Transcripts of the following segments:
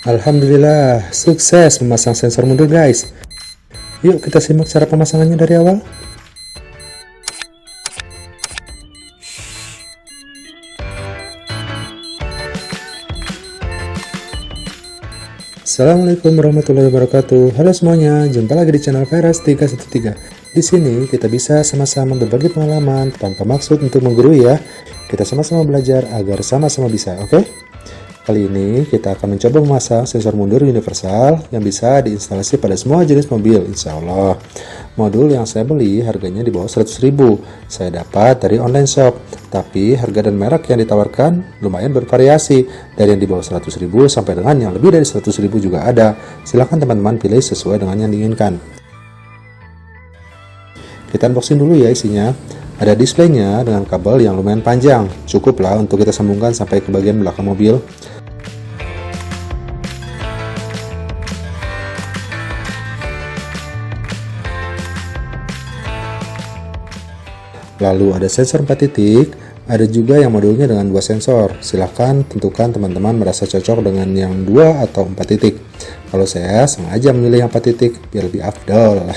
Alhamdulillah, sukses memasang sensor mundur guys. Yuk kita simak cara pemasangannya dari awal. Assalamualaikum warahmatullahi wabarakatuh. Halo semuanya, jumpa lagi di channel Virus 313. Di sini kita bisa sama-sama berbagi pengalaman tanpa maksud untuk menggurui ya. Kita sama-sama belajar agar sama-sama bisa, oke? Kali ini kita akan mencoba memasang sensor mundur universal yang bisa diinstalasi pada semua jenis mobil, insya Allah. Modul yang saya beli harganya di bawah 100.000. Saya dapat dari online shop, tapi harga dan merek yang ditawarkan lumayan bervariasi, dari yang di bawah 100.000 sampai dengan yang lebih dari 100.000 juga ada. Silahkan teman-teman pilih sesuai dengan yang diinginkan. Kita unboxing dulu ya isinya. Ada displaynya dengan kabel yang lumayan panjang, cukuplah untuk kita sambungkan sampai ke bagian belakang mobil. Lalu ada sensor 4 titik, ada juga yang modulnya dengan 2 sensor. Silahkan tentukan teman-teman merasa cocok dengan yang 2 atau 4 titik. Kalau saya sengaja memilih yang 4 titik biar lebih afdol.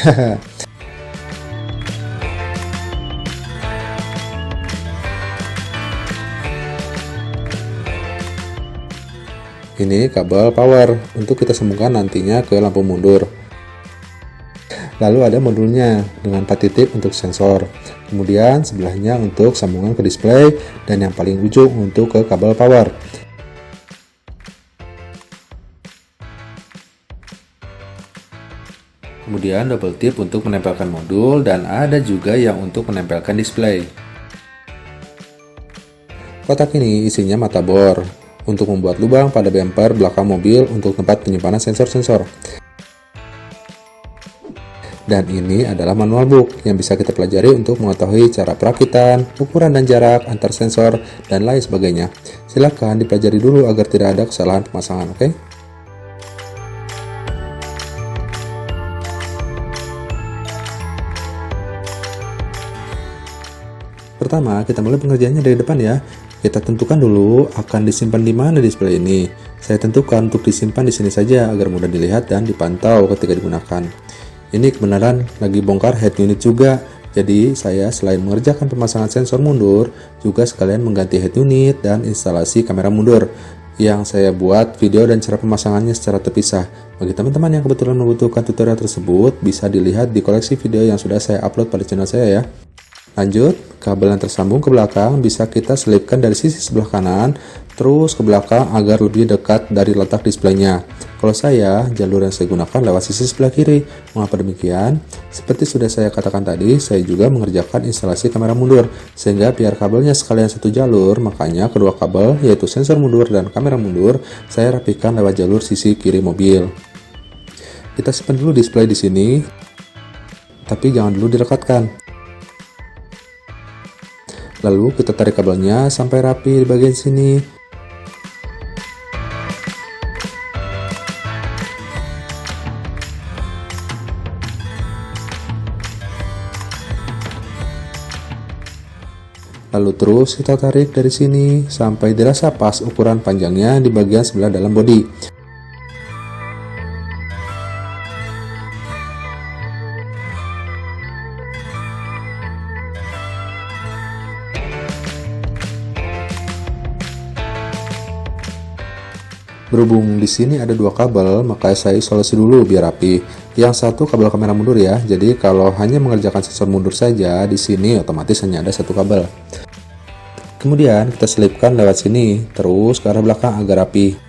Ini kabel power untuk kita sambungkan nantinya ke lampu mundur. Lalu ada modulnya dengan 4 titik untuk sensor. Kemudian sebelahnya untuk sambungan ke display dan yang paling ujung untuk ke kabel power. Kemudian double tip untuk menempelkan modul dan ada juga yang untuk menempelkan display. Kotak ini isinya mata bor untuk membuat lubang pada bumper belakang mobil untuk tempat penyimpanan sensor-sensor. Dan ini adalah manual book yang bisa kita pelajari untuk mengetahui cara perakitan, ukuran dan jarak antar sensor, dan lain sebagainya. Silahkan dipelajari dulu agar tidak ada kesalahan pemasangan, oke? Pertama, kita mulai pengerjaannya dari depan ya. Kita tentukan dulu akan disimpan di mana display ini. Saya tentukan untuk disimpan di sini saja agar mudah dilihat dan dipantau ketika digunakan. Ini kebenaran lagi bongkar head unit juga. Jadi saya selain mengerjakan pemasangan sensor mundur, juga sekalian mengganti head unit dan instalasi kamera mundur. Yang saya buat video dan cara pemasangannya secara terpisah. Bagi teman-teman yang kebetulan membutuhkan tutorial tersebut, bisa dilihat di koleksi video yang sudah saya upload pada channel saya ya. Lanjut, kabel yang tersambung ke belakang bisa kita selipkan dari sisi sebelah kanan, terus ke belakang agar lebih dekat dari letak displaynya. Kalau saya, jalur yang saya gunakan lewat sisi sebelah kiri. Mengapa demikian? Seperti sudah saya katakan tadi, saya juga mengerjakan instalasi kamera mundur, sehingga biar kabelnya sekalian satu jalur, makanya kedua kabel, yaitu sensor mundur dan kamera mundur, saya rapikan lewat jalur sisi kiri mobil. Kita simpan dulu display di sini, tapi jangan dulu direkatkan. Lalu kita tarik kabelnya sampai rapi di bagian sini. Lalu terus kita tarik dari sini sampai dirasa pas ukuran panjangnya di bagian sebelah dalam bodi. Berhubung di sini ada 2 kabel, maka saya isolasi dulu biar rapi. Yang satu kabel kamera mundur ya. Jadi kalau hanya mengerjakan sensor mundur saja, di sini otomatis hanya ada 1 kabel. Kemudian kita selipkan lewat sini, terus ke arah belakang agar rapi.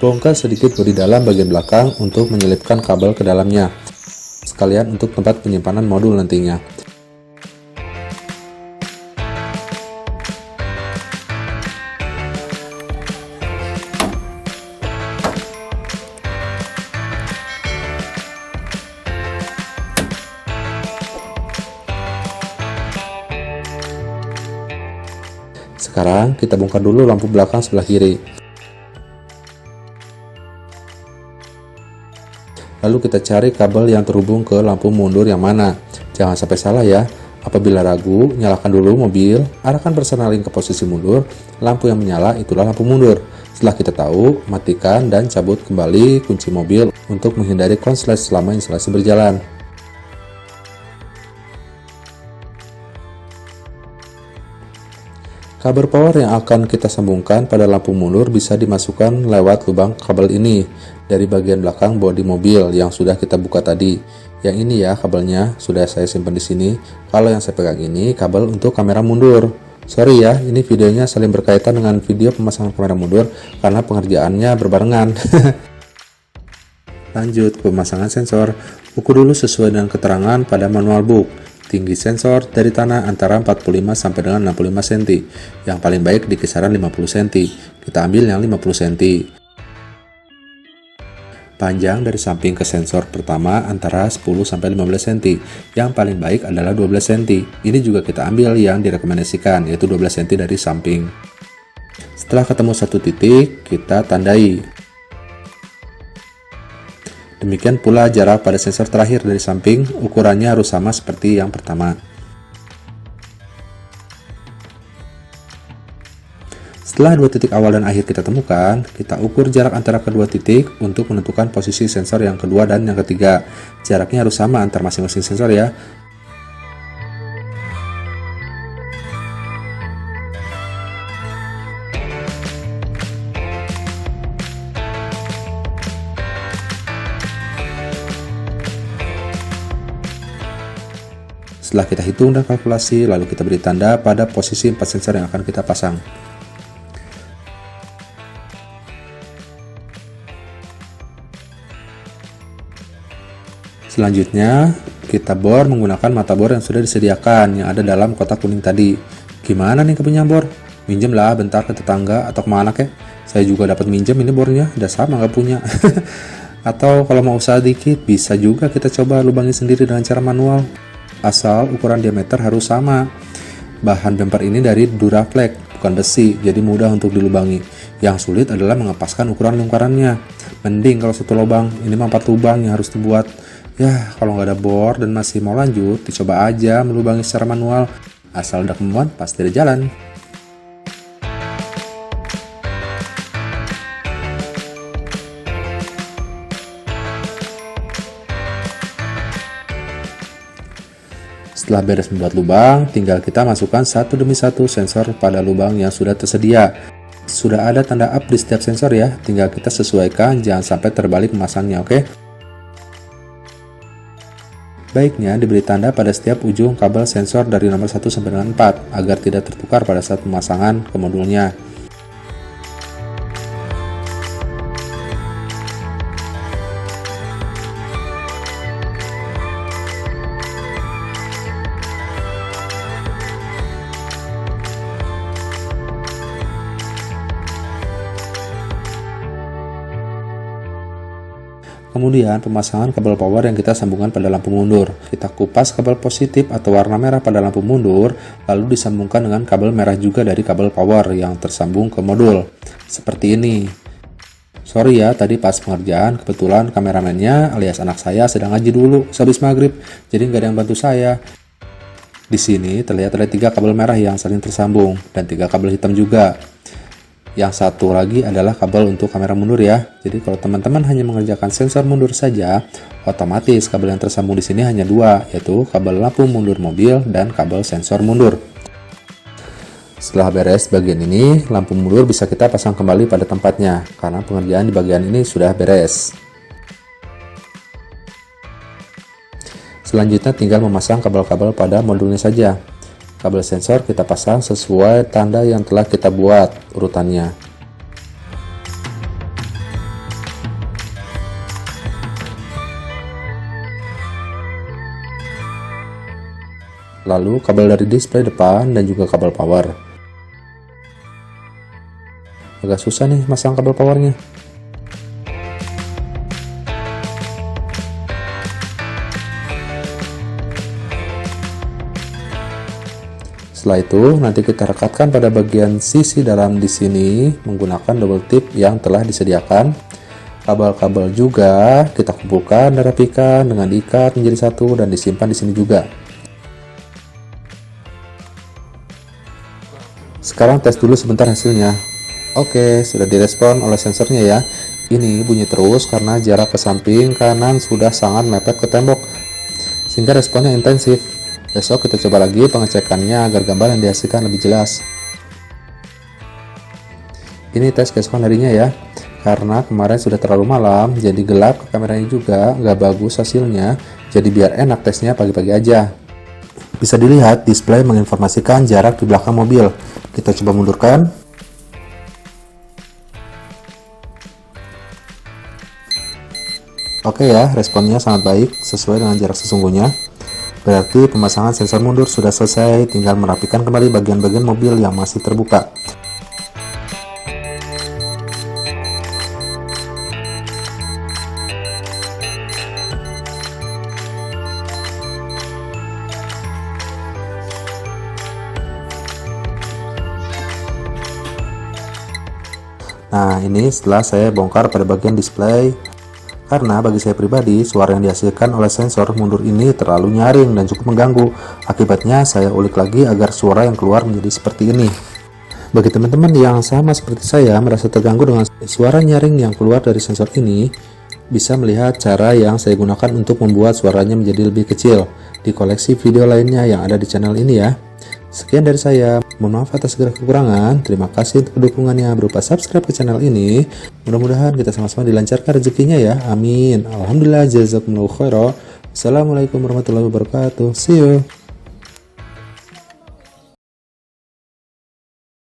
Bongkar sedikit bodi dalam bagian belakang untuk menyelipkan kabel ke dalamnya, sekalian untuk tempat penyimpanan modul nantinya. Sekarang kita bongkar dulu lampu belakang sebelah kiri. Lalu kita cari kabel yang terhubung ke lampu mundur yang mana. Jangan sampai salah ya. Apabila ragu, nyalakan dulu mobil, arahkan bersenaling ke posisi mundur, lampu yang menyala itulah lampu mundur. Setelah kita tahu, matikan dan cabut kembali kunci mobil untuk menghindari konslet selama instalasi berjalan. Kabel power yang akan kita sambungkan pada lampu mundur bisa dimasukkan lewat lubang kabel ini dari bagian belakang bodi mobil yang sudah kita buka tadi. Yang ini ya kabelnya sudah saya simpan di sini. Kalau yang saya pegang ini kabel untuk kamera mundur. Sorry ya, ini videonya saling berkaitan dengan video pemasangan kamera mundur karena pengerjaannya berbarengan. Lanjut ke pemasangan sensor. Ukur dulu sesuai dengan keterangan pada manual book. Tinggi sensor dari tanah antara 45 sampai dengan 65 cm. Yang paling baik di kisaran 50 cm. Kita ambil yang 50 cm. Panjang dari samping ke sensor pertama antara 10 sampai 15 cm. Yang paling baik adalah 12 cm. Ini juga kita ambil yang direkomendasikan, yaitu 12 cm dari samping. Setelah ketemu satu titik, kita tandai. Demikian pula jarak pada sensor terakhir dari samping, ukurannya harus sama seperti yang pertama. Setelah dua titik awal dan akhir kita temukan, kita ukur jarak antara kedua titik untuk menentukan posisi sensor yang kedua dan yang ketiga. Jaraknya harus sama antar masing-masing sensor ya. Setelah kita hitung dan kalkulasi, lalu kita beri tanda pada posisi 4 sensor yang akan kita pasang. Selanjutnya, kita bor menggunakan mata bor yang sudah disediakan yang ada dalam kotak kuning tadi. Gimana nih punya bor? Minjem lah bentar ke tetangga atau kemana kek? Saya juga dapat minjem ini bornya, udah sama nggak punya. Atau kalau mau usaha dikit, bisa juga kita coba lubangi sendiri dengan cara manual. Asal ukuran diameter harus sama. Bahan bumper ini dari Duraflex, bukan besi, jadi mudah untuk dilubangi. Yang sulit adalah mengepaskan ukuran lingkarannya. Mending kalau satu lubang, ini 4 lubang yang harus dibuat. Ya, kalau nggak ada bor dan masih mau lanjut, dicoba aja melubangi secara manual. Asal udah kemampuan, pasti ada jalan. Setelah beres membuat lubang, tinggal kita masukkan satu demi satu sensor pada lubang yang sudah tersedia. Sudah ada tanda up di setiap sensor ya, tinggal kita sesuaikan, jangan sampai terbalik memasangnya, oke? Baiknya diberi tanda pada setiap ujung kabel sensor dari nomor 1 sampai dengan 4 agar tidak tertukar pada saat pemasangan ke modulnya. Kemudian pemasangan kabel power yang kita sambungkan pada lampu mundur. Kita kupas kabel positif atau warna merah pada lampu mundur, lalu disambungkan dengan kabel merah juga dari kabel power yang tersambung ke modul. Seperti ini. Sorry ya, tadi pas pengerjaan kebetulan kameramennya alias anak saya sedang ngaji dulu sehabis maghrib, jadi nggak ada yang bantu saya. Di sini terlihat ada 3 kabel merah yang saling tersambung dan 3 kabel hitam juga. Yang satu lagi adalah kabel untuk kamera mundur ya. Jadi kalau teman-teman hanya mengerjakan sensor mundur saja, otomatis kabel yang tersambung di sini hanya 2, yaitu kabel lampu mundur mobil dan kabel sensor mundur. Setelah beres bagian ini, lampu mundur bisa kita pasang kembali pada tempatnya karena pengerjaan di bagian ini sudah beres. Selanjutnya tinggal memasang kabel-kabel pada modulnya saja. Kabel sensor kita pasang sesuai tanda yang telah kita buat urutannya. Lalu kabel dari display depan dan juga kabel power. Agak susah nih masang kabel powernya. Setelah itu, nanti kita rekatkan pada bagian sisi dalam di sini menggunakan double tip yang telah disediakan. Kabel-kabel juga kita kumpulkan dan rapikan dengan diikat menjadi satu dan disimpan di sini juga. Sekarang tes dulu sebentar hasilnya. Oke, sudah direspon oleh sensornya ya. Ini bunyi terus karena jarak ke samping kanan sudah sangat mepet ke tembok, sehingga responnya intensif. Besok kita coba lagi pengecekannya agar gambar yang dihasilkan lebih jelas. Ini tes keesokan harinya ya. Karena kemarin sudah terlalu malam, jadi gelap kameranya juga, nggak bagus hasilnya. Jadi biar enak tesnya pagi-pagi aja. Bisa dilihat display menginformasikan jarak di belakang mobil. Kita coba mundurkan. Oke ya, responnya sangat baik sesuai dengan jarak sesungguhnya. Berarti pemasangan sensor mundur sudah selesai, tinggal merapikan kembali bagian-bagian mobil yang masih terbuka. Nah, ini setelah saya bongkar pada bagian display. Karena bagi saya pribadi, suara yang dihasilkan oleh sensor mundur ini terlalu nyaring dan cukup mengganggu. Akibatnya, saya ulik lagi agar suara yang keluar menjadi seperti ini. Bagi teman-teman yang sama seperti saya merasa terganggu dengan suara nyaring yang keluar dari sensor ini, bisa melihat cara yang saya gunakan untuk membuat suaranya menjadi lebih kecil di koleksi video lainnya yang ada di channel ini ya. Sekian dari saya, mohon maaf atas segala kekurangan. Terima kasih untuk dukungannya berupa subscribe ke channel ini. Mudah-mudahan kita sama-sama dilancarkan rezekinya ya, amin. Alhamdulillah, jazakumullahu khairan. Assalamualaikum warahmatullahi wabarakatuh. See you.